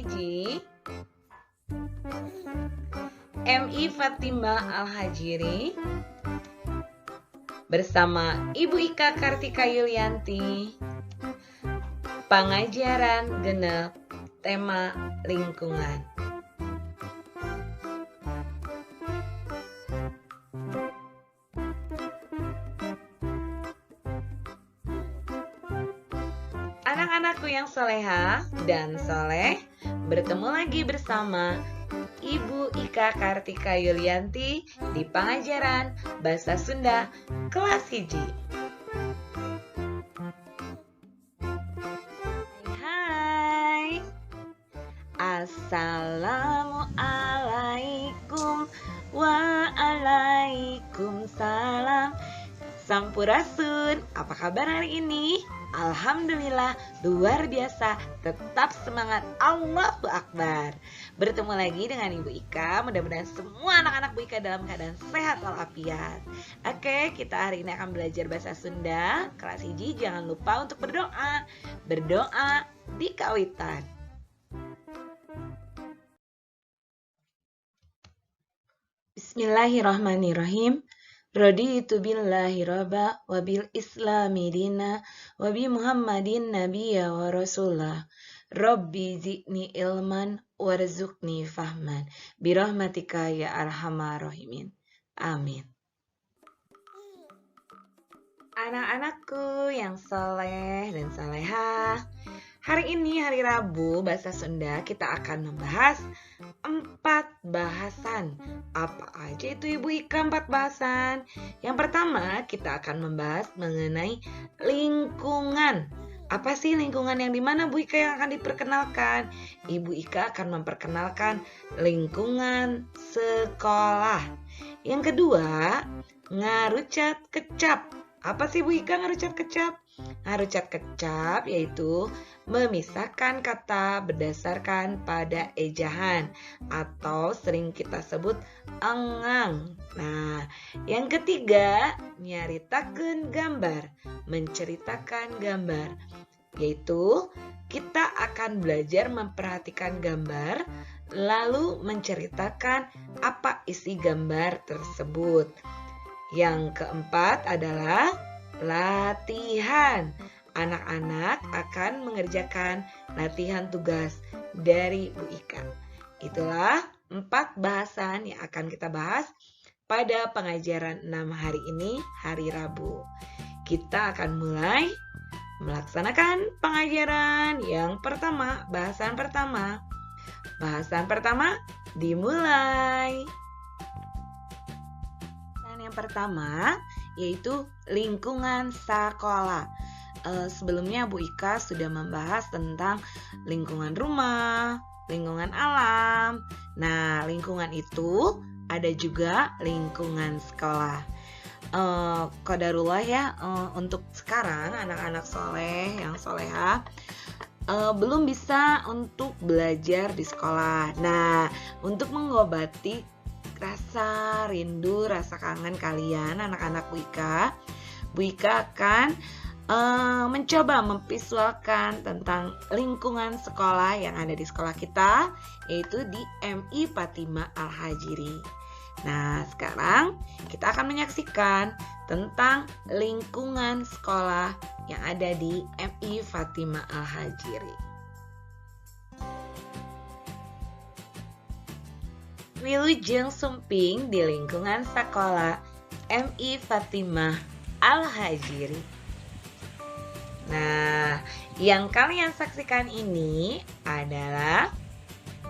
Hiji, MI Fatimah Al-Hajiri bersama Ibu Ika Kartika Yulianti, pengajaran genep tema lingkungan. Anak-anakku yang soleha dan soleh, bertemu lagi bersama Ibu Ika Kartika Yulianti di pengajaran Bahasa Sunda kelas 1. Hai, Assalamualaikum Waalaikumsalam. Sampurasun, apa kabar hari ini? Alhamdulillah, luar biasa, tetap semangat, Allahu Akbar. Bertemu lagi dengan Ibu Ika, mudah-mudahan semua anak-anak Bu Ika dalam keadaan sehat walafiat. Oke, kita hari ini akan belajar bahasa Sunda, kelas 1, jangan lupa untuk berdoa. Berdoa di kawitan. Bismillahirrahmanirrahim. Raditu billahi rabba wa bil islami dina wa bi muhammadin nabiyya wa rasulah. Rabbi zidni ilman warzuqni fahman birahmatika ya arhamar rahimin. Amin. Anak-anakku yang soleh dan solehah, hari ini hari Rabu bahasa Sunda kita akan membahas 4 bahasan. Apa aja itu Ibu Ika 4 bahasan? Yang pertama kita akan membahas mengenai lingkungan. Apa sih lingkungan yang dimana Bu Ika yang akan diperkenalkan? Ibu Ika akan memperkenalkan lingkungan sekolah. Yang kedua, ngarucat kecap. Apa sih Bu Ika ngarucat kecap? Ngarucat kecap yaitu memisahkan kata berdasarkan pada ejahan atau sering kita sebut engang. Nah, yang ketiga, nyaritakeun gambar, menceritakan gambar, yaitu kita akan belajar memperhatikan gambar lalu menceritakan apa isi gambar tersebut. Yang keempat adalah latihan. Anak-anak akan mengerjakan latihan tugas dari Bu Ika. Itulah 4 bahasan yang akan kita bahas pada pengajaran 6 hari ini, hari Rabu. Kita akan mulai melaksanakan pengajaran yang pertama, bahasan pertama. Bahasan pertama dimulai. Yang pertama yaitu lingkungan sekolah. Sebelumnya Bu Ika sudah membahas tentang lingkungan rumah, lingkungan alam. Nah, lingkungan itu ada juga lingkungan sekolah. Qadarullah ya, untuk sekarang anak-anak soleh yang soleha belum bisa untuk belajar di sekolah. Nah, untuk mengobati rasa rindu, rasa kangen kalian anak-anak Bu Ika akan mencoba memvisualkan tentang lingkungan sekolah yang ada di sekolah kita, yaitu di MI Fatimah Al-Hajiri. Nah, sekarang kita akan menyaksikan tentang lingkungan sekolah yang ada di MI Fatimah Al-Hajiri. Wilujeng sumping di lingkungan sekolah MI Fatimah Al-Hajiri. Nah, yang kalian saksikan ini adalah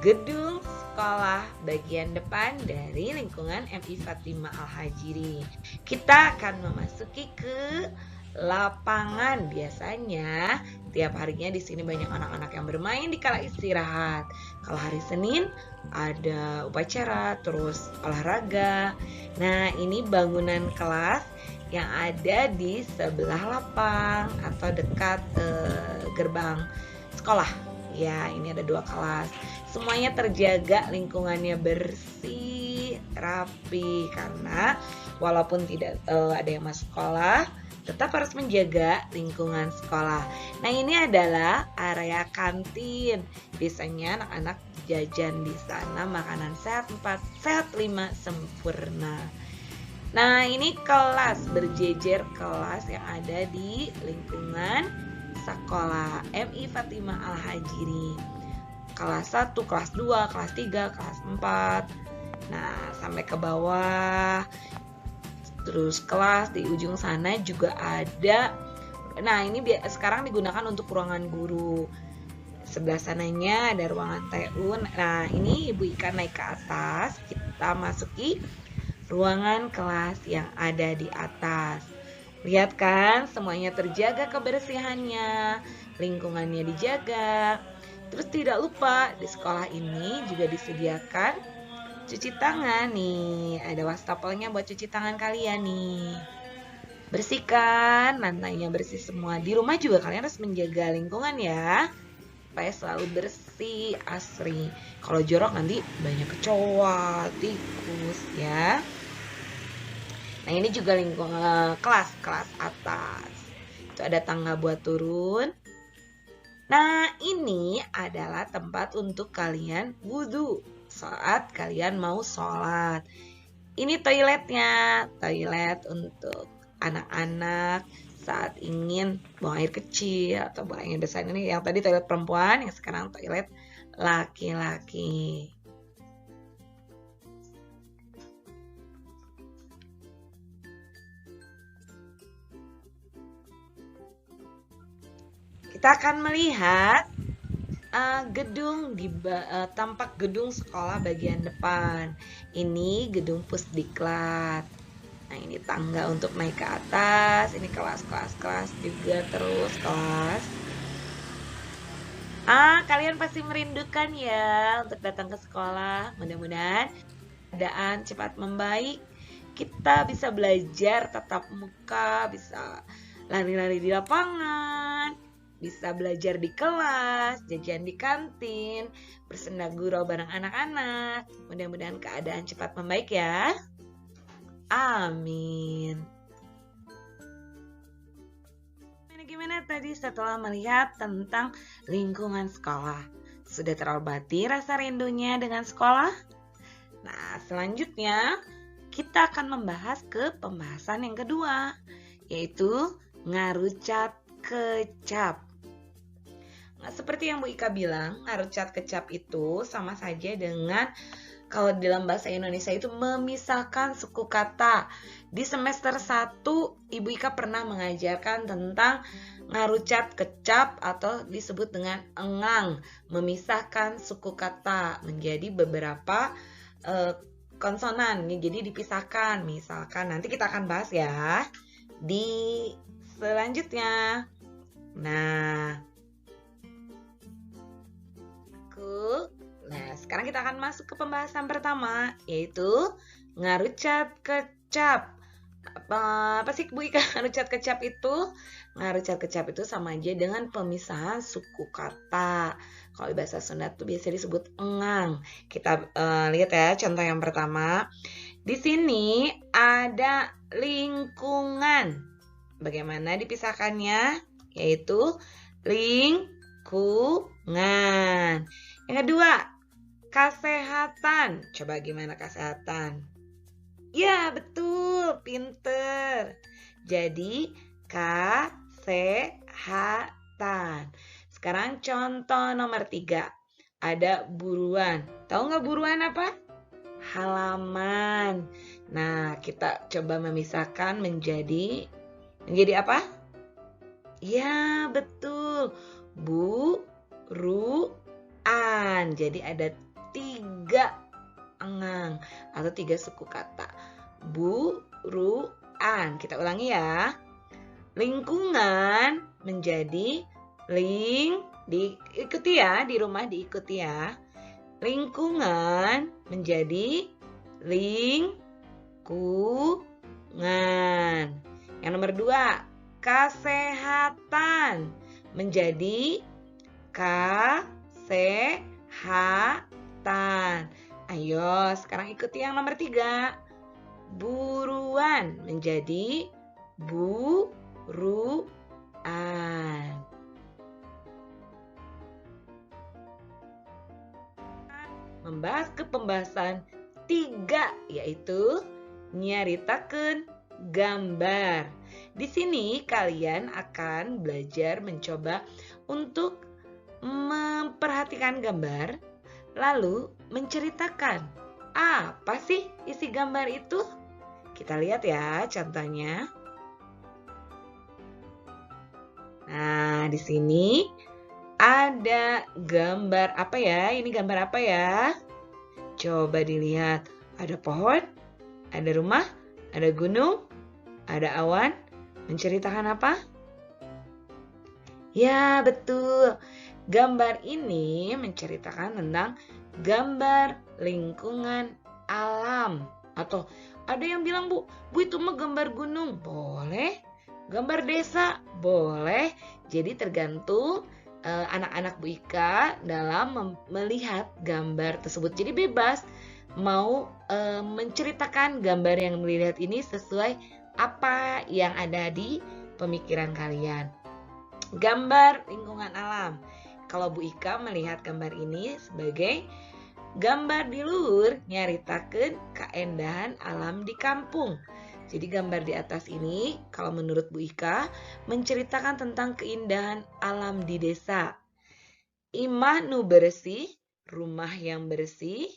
gedung sekolah bagian depan dari lingkungan MI Fatimah Al-Hajiri. Kita akan memasuki ke lapangan. Biasanya tiap harinya di sini banyak anak-anak yang bermain di kala istirahat. Kalau hari Senin ada upacara, terus olahraga. Nah, ini bangunan kelas yang ada di sebelah lapang atau dekat gerbang sekolah. Ya, ini ada 2 kelas. Semuanya terjaga, lingkungannya bersih, rapi, karena walaupun tidak ada yang masuk sekolah, tetap harus menjaga lingkungan sekolah. Nah, ini adalah area kantin. Biasanya anak-anak jajan di sana makanan sehat 4, sehat 5, sempurna. Nah, ini kelas, berjejer kelas yang ada di lingkungan sekolah MI Fatimah Al-Hajiri. Kelas 1, kelas 2, kelas 3, kelas 4. Nah, sampai ke bawah. Terus kelas di ujung sana juga ada. Nah, ini sekarang digunakan untuk ruangan guru. Sebelah sananya ada ruangan TU. Nah, ini Ibu Ika naik ke atas. Kita masuki ruangan kelas yang ada di atas. Lihat kan, semuanya terjaga kebersihannya, lingkungannya dijaga. Terus tidak lupa di sekolah ini juga disediakan cuci tangan nih, ada wastafelnya buat cuci tangan kalian nih. Bersihkan, lantainya bersih semua. Di rumah juga kalian harus menjaga lingkungan ya, supaya selalu bersih, asri. Kalau jorok nanti banyak kecoa, tikus ya. Nah, ini juga lingkungan kelas atas. Itu ada tangga buat turun. Nah, ini adalah tempat untuk kalian wudhu saat kalian mau sholat. Ini toiletnya, toilet untuk anak-anak saat ingin buang air kecil atau buang air besar. Ini yang tadi toilet perempuan, yang sekarang toilet laki-laki. Kita akan melihat gedung di tampak gedung sekolah bagian depan. Ini gedung Pusdiklat. Nah, ini tangga untuk naik ke atas. Ini kelas juga terus kelas. Kalian pasti merindukan ya untuk datang ke sekolah. Mudah-mudahan keadaan cepat membaik. Kita bisa belajar tatap muka, bisa lari-lari di lapangan, bisa belajar di kelas, jajan di kantin, bersenda gurau bareng anak-anak. Mudah-mudahan keadaan cepat membaik ya. Amin. Gimana tadi setelah melihat tentang lingkungan sekolah? Sudah terobati rasa rindunya dengan sekolah? Nah, selanjutnya kita akan membahas ke pembahasan yang kedua, yaitu ngarucat kecap. Nah, seperti yang Bu Ika bilang, ngarucat kecap itu sama saja dengan kalau dalam bahasa Indonesia itu memisahkan suku kata. Di semester 1, Ibu Ika pernah mengajarkan tentang ngarucat kecap atau disebut dengan engang, memisahkan suku kata menjadi beberapa konsonan. Jadi dipisahkan. Misalkan nanti kita akan bahas ya di selanjutnya. Nah, sekarang kita akan masuk ke pembahasan pertama, yaitu ngarucat kecap. Apa sih Bu Ika ngarucat kecap itu? Ngarucat kecap itu sama aja dengan pemisahan suku kata. Kalau di bahasa Sunda itu biasa disebut engang. Kita lihat ya contoh yang pertama. Di sini ada lingkungan. Bagaimana dipisahkannya? Yaitu lingkungan. Yang kedua, kesehatan. Coba gimana kesehatan? Ya, betul, pinter. Jadi, kesehatan. Sekarang contoh nomor 3. Ada buruan. Tahu nggak buruan apa? Halaman. Nah, kita coba memisahkan menjadi apa? Ya, betul. Buruan. Jadi ada 3 engang atau 3 suku kata. Buruan. Kita ulangi ya. Lingkungan menjadi diikuti ya, di rumah diikuti ya. Lingkungan menjadi lingkungan. Yang nomor 2, kesehatan menjadi kesehatan. Ayo, sekarang ikuti yang nomor 3. Buruan menjadi buruan. Ruan. Membahas ke pembahasan 3, yaitu nyaritakeun gambar. Di sini kalian akan belajar mencoba untuk memperhatikan gambar, lalu menceritakan apa sih isi gambar itu. Kita lihat ya contohnya. Nah, di sini ada gambar apa ya? Ini gambar apa ya? Coba dilihat. Ada pohon, ada rumah, ada gunung, ada awan. Menceritakan apa? Ya, betul. Gambar ini menceritakan tentang gambar lingkungan alam. Atau ada yang bilang, Bu itu mah gambar gunung. Boleh. Gambar desa. Boleh. Jadi tergantung anak-anak Bu Ika dalam melihat gambar tersebut. Jadi bebas mau menceritakan gambar yang dilihat ini sesuai apa yang ada di pemikiran kalian. Gambar lingkungan alam. Kalau Bu Ika melihat gambar ini sebagai gambar di luhur nyaritakeun kaendahan alam di kampung. Jadi gambar di atas ini kalau menurut Bu Ika menceritakan tentang keindahan alam di desa. Imah nu bersih, rumah yang bersih,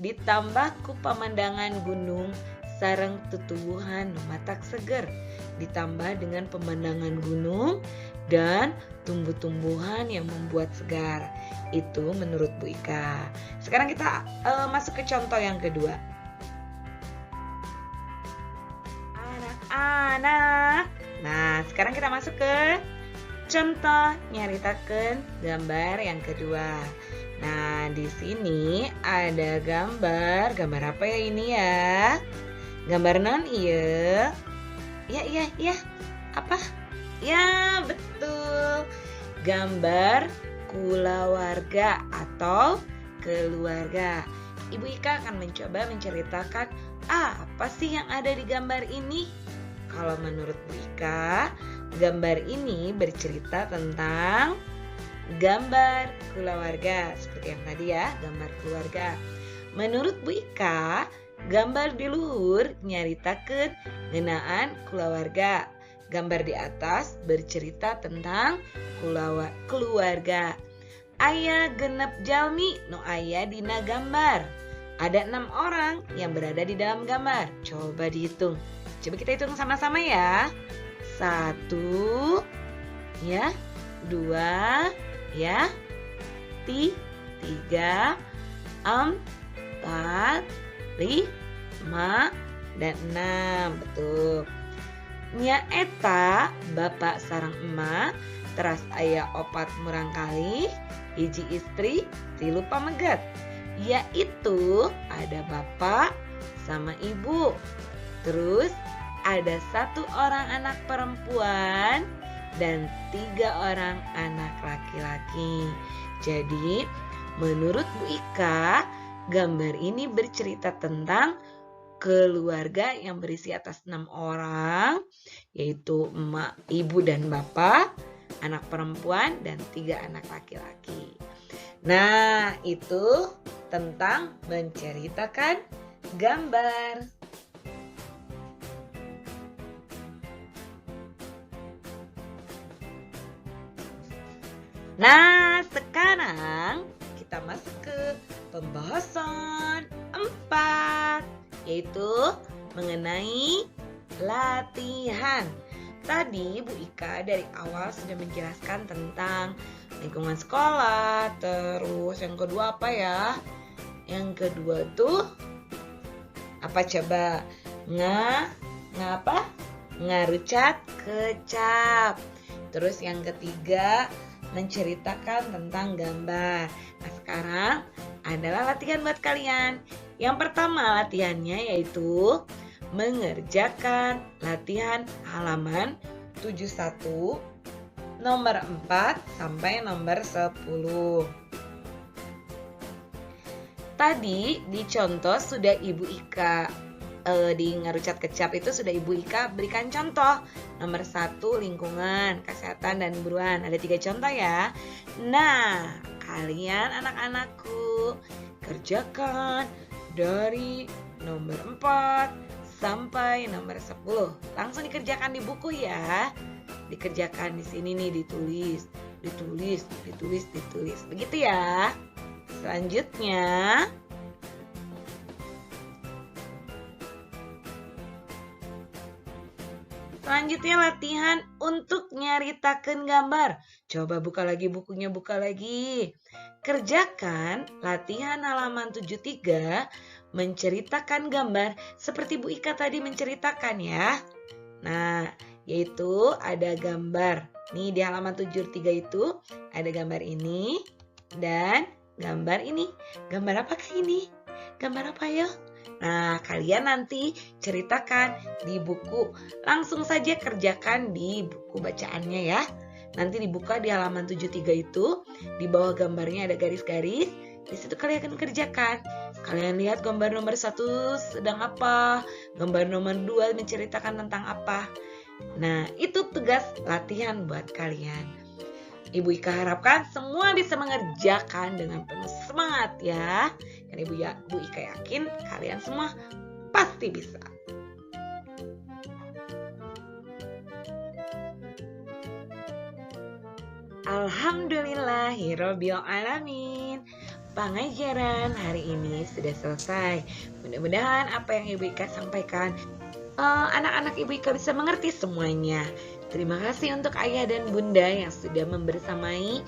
ditambah ku pemandangan gunung sareng tutuwuhan nu matak seger, ditambah dengan pemandangan gunung dan tumbuh-tumbuhan yang membuat segar. Itu menurut Bu Ika. Sekarang kita masuk ke contoh yang kedua. Anak-anak. Nah, sekarang kita masuk ke contoh nyaritakeun gambar yang kedua. Nah, di sini ada gambar apa ya ini ya? Gambar non iya. Ya. Apa? Ya, betul. Gambar kulawarga atau keluarga. Ibu Ika akan mencoba menceritakan apa sih yang ada di gambar ini. Kalau menurut Bu Ika, gambar ini bercerita tentang gambar keluarga. Seperti yang tadi ya, gambar keluarga. Menurut Bu Ika, gambar di luhur nyaritakeun ngeunaan keluarga. Gambar di atas bercerita tentang keluarga. Aya genep jalmi nu aya dina gambar. Ada 6 orang yang berada di dalam gambar. Coba dihitung. Coba kita hitung sama-sama ya. 1, ya, 2, ya, 3, 4, 5, dan 6. Betul. Nya eta bapak sareng emak teras aya 4 murangkalih, hiji istri, 3 pamegat. Yaitu ada bapak sama ibu. Terus ada 1 orang anak perempuan dan 3 orang anak laki-laki. Jadi menurut Bu Ika, gambar ini bercerita tentang keluarga yang berisi atas 6 orang, yaitu emak, ibu, dan bapak, anak perempuan, dan 3 anak laki-laki. Nah, itu tentang menceritakan gambar. Nah, sekarang kita masuk ke pembahasan 4, yaitu mengenai latihan. Tadi Bu Ika dari awal sudah menjelaskan tentang lingkungan sekolah. Terus yang kedua apa ya? Yang kedua tuh apa coba? Ngapa? Ngarucat kecap. Terus yang ketiga menceritakan tentang gambar. Nah, sekarang adalah latihan buat kalian. Yang pertama latihannya yaitu mengerjakan latihan halaman 71 nomor 4 sampai nomor 10. Tadi di contoh sudah Ibu Ika di Ngarucat Kecap itu sudah Ibu Ika berikan contoh. Nomor 1 lingkungan, kesehatan, dan buruan. Ada 3 contoh ya. Nah, kalian anak-anakku kerjakan dari nomor 4 sampai nomor 10. Langsung dikerjakan di buku ya. Dikerjakan di sini nih, ditulis. Begitu ya. Selanjutnya latihan untuk nyaritakeun gambar. Coba buka lagi bukunya, buka lagi. Kerjakan latihan halaman 73 menceritakan gambar seperti Bu Ika tadi menceritakan ya. Nah, yaitu ada gambar. Nih di halaman 73 itu ada gambar ini dan gambar ini. Gambar apakah ini? Gambar apa ya? Nah, kalian nanti ceritakan di buku. Langsung saja kerjakan di buku bacaannya ya. Nanti dibuka di halaman 73 itu. Di bawah gambarnya ada garis-garis. Di situ kalian akan kerjakan. Kalian lihat gambar nomor 1 sedang apa. Gambar nomor 2 menceritakan tentang apa. Nah, itu tugas latihan buat kalian. Ibu Ika harapkan semua bisa mengerjakan dengan penuh semangat ya. Dan Ibu Ika yakin kalian semua pasti bisa. Alhamdulillahirabbil alamin. Pengajaran hari ini sudah selesai. Mudah-mudahan apa yang Ibu Ika sampaikan anak-anak Ibu Ika bisa mengerti semuanya. Terima kasih untuk ayah dan bunda yang sudah membersamai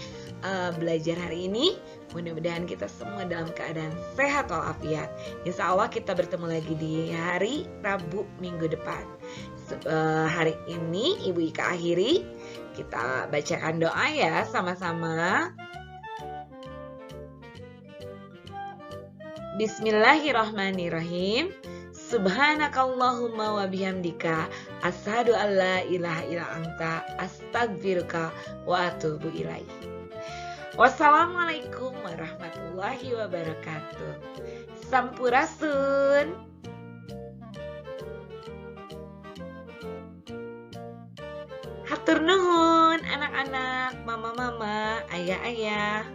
belajar hari ini. Mudah-mudahan kita semua dalam keadaan sehat walafiat. Insya Allah kita bertemu lagi di hari Rabu minggu depan. Hari ini Ibu Ika akhiri. Kita bacakan doa ya sama-sama. Bismillahirrahmanirrahim. Subhanakallahumma wa bihamdika asyhadu an la ilaha illa anta astaghfiruka wa atubu ilaik. Wassalamualaikum warahmatullahi wabarakatuh. Sampurasun. Hatur nuhun anak-anak, mama-mama, ayah-ayah.